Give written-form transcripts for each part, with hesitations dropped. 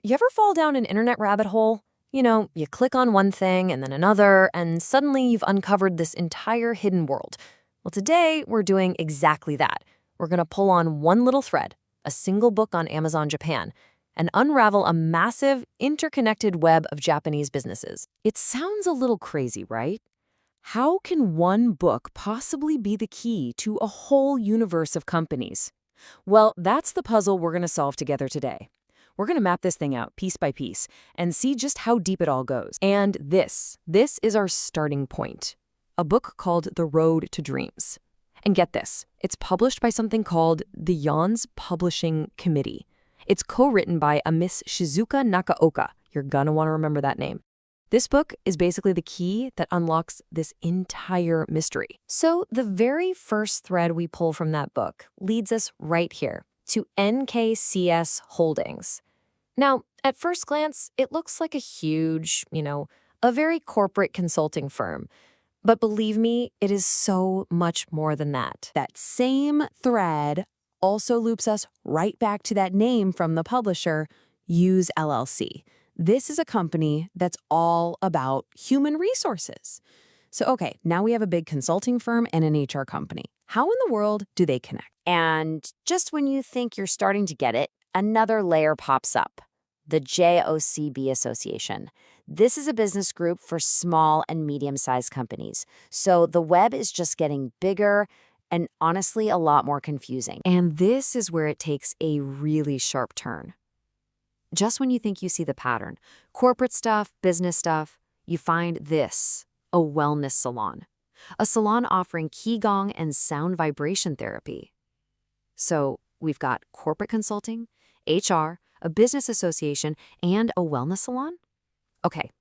You ever fall down an internet rabbit hole? You click on one thing and then another, and suddenly you've uncovered this entire hidden world. Well, today we're doing exactly that. We're going to pull on one little thread, a single book on Amazon Japan, and unravel a massive, interconnected web of Japanese businesses. It sounds a little crazy, right? How can one book possibly be the key to a whole universe of companies? Well, that's the puzzle we're going to solve together today. We're going to map this thing out piece by piece and see just how deep it all goes. And this is our starting point. A book called The Road to Dreams. And get this, it's published by something called the Yons Publishing Committee. It's co-written by a Miss Shizuka Nakaoka. You're gonna want to remember that name. This book is basically the key that unlocks this entire mystery. So the very first thread we pull from that book leads us right here to NKCS Holdings. Now, at first glance, it looks like a huge, a very corporate consulting firm. But believe me, it is so much more than that. That same thread also loops us right back to that name from the publisher, Use LLC. This is a company that's all about human resources. So, okay, now we have a big consulting firm and an HR company. How in the world do they connect? And just when you think you're starting to get it, another layer pops up, the JOCB Association. This is a business group for small and medium-sized companies. So the web is just getting bigger and honestly a lot more confusing. And this is where it takes a really sharp turn. Just when you think you see the pattern, corporate stuff, business stuff, you find this, a wellness salon. A salon offering qigong and sound vibration therapy. So we've got corporate consulting, HR, a business association, and a wellness salon? Okay,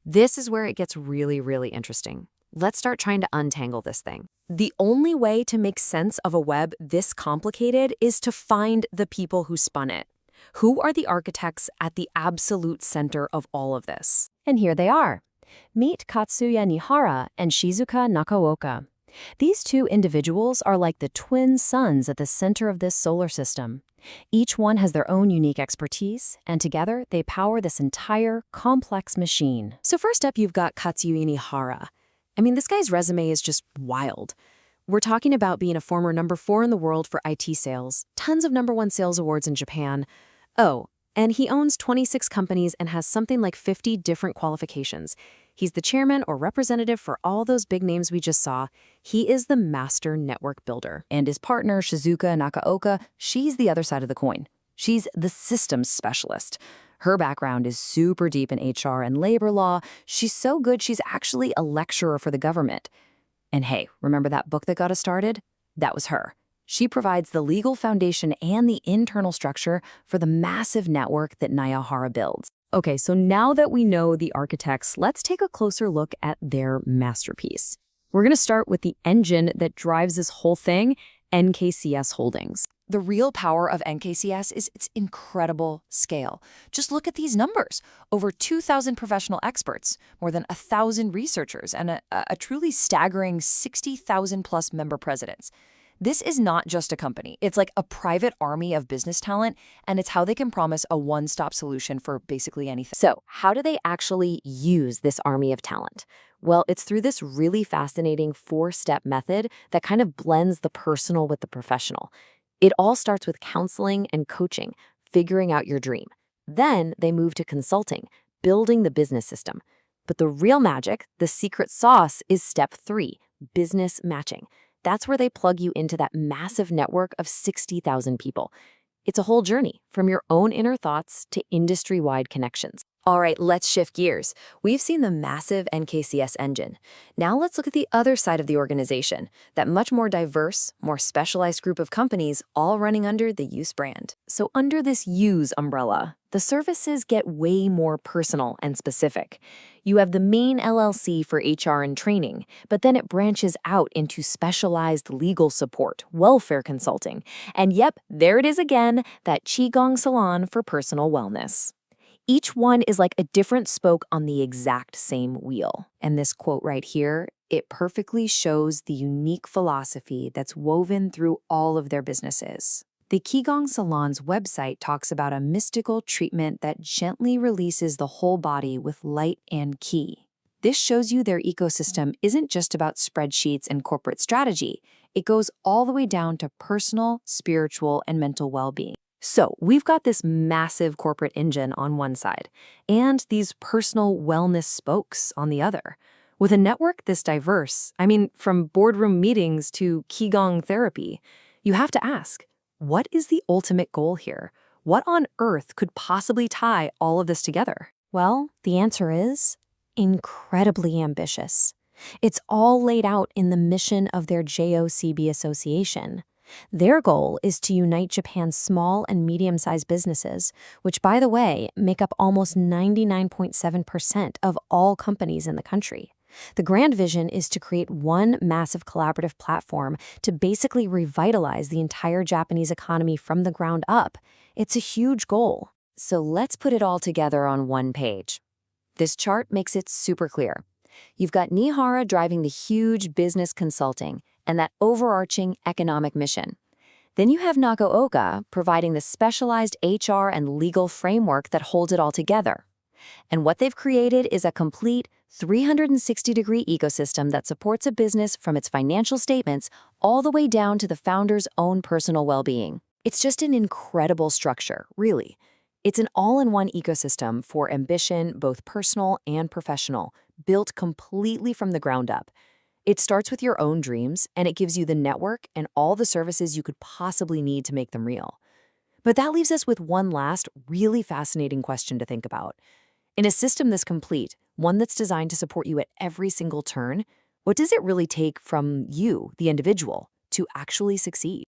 this is where it gets really, really interesting. Let's start trying to untangle this thing. The only way to make sense of a web this complicated is to find the people who spun it. Who are the architects at the absolute center of all of this? And here they are. Meet Katsuya Nihara and Shizuka Nakaoka. These two individuals are like the twin suns at the center of this solar system. Each one has their own unique expertise, and together they power this entire complex machine. So first up, you've got Katsuya Nihara. This guy's resume is just wild. We're talking about being a former #4 in the world for IT sales, tons of #1 sales awards in Japan. Oh, and he owns 26 companies and has something like 50 different qualifications. He's the chairman or representative for all those big names we just saw. He is the master network builder. And his partner, Shizuka Nakaoka, she's the other side of the coin. She's the systems specialist. Her background is super deep in HR and labor law. She's so good she's actually a lecturer for the government. And hey, remember that book that got us started? That was her. She provides the legal foundation and the internal structure for the massive network that Nayahara builds. Okay, so now that we know the architects, let's take a closer look at their masterpiece. We're going to start with the engine that drives this whole thing, NKCS Holdings. The real power of NKCS is its incredible scale. Just look at these numbers. Over 2,000 professional experts, more than 1,000 researchers, and a truly staggering 60,000 plus member presidents. This is not just a company. It's like a private army of business talent, and it's how they can promise a one-stop solution for basically anything. So how do they actually use this army of talent? Well, it's through this really fascinating 4-step method that kind of blends the personal with the professional. It all starts with counseling and coaching, figuring out your dream. Then they move to consulting, building the business system. But the real magic, the secret sauce, is step 3, business matching. That's where they plug you into that massive network of 60,000 people. It's a whole journey, from your own inner thoughts to industry-wide connections. All right, let's shift gears. We've seen the massive NKCS engine. Now let's look at the other side of the organization, that much more diverse, more specialized group of companies all running under the Use brand. So under this Use umbrella, the services get way more personal and specific. You have the main LLC for HR and training, but then it branches out into specialized legal support, welfare consulting, and yep, there it is again, that Qigong salon for personal wellness. Each one is like a different spoke on the exact same wheel. And this quote right here, it perfectly shows the unique philosophy that's woven through all of their businesses. The Qigong Salon's website talks about a mystical treatment that gently releases the whole body with light and qi. This shows you their ecosystem isn't just about spreadsheets and corporate strategy. It goes all the way down to personal, spiritual, and mental well-being. So we've got this massive corporate engine on one side, and these personal wellness spokes on the other. With a network this diverse, from boardroom meetings to Qigong therapy, you have to ask, what is the ultimate goal here? What on earth could possibly tie all of this together? Well, the answer is incredibly ambitious. It's all laid out in the mission of their JOCB association. Their goal is to unite Japan's small and medium-sized businesses, which, by the way, make up almost 99.7% of all companies in the country. The grand vision is to create one massive collaborative platform to basically revitalize the entire Japanese economy from the ground up. It's a huge goal. So let's put it all together on one page. This chart makes it super clear. You've got Nihara driving the huge business consulting and that overarching economic mission. Then you have Nakaoka providing the specialized HR and legal framework that holds it all together. And what they've created is a complete 360-degree ecosystem that supports a business from its financial statements all the way down to the founder's own personal well-being. It's just an incredible structure, really. It's an all-in-one ecosystem for ambition, both personal and professional, built completely from the ground up. It starts with your own dreams, and it gives you the network and all the services you could possibly need to make them real. But that leaves us with one last, really fascinating question to think about. In a system this complete, one that's designed to support you at every single turn, what does it really take from you, the individual, to actually succeed?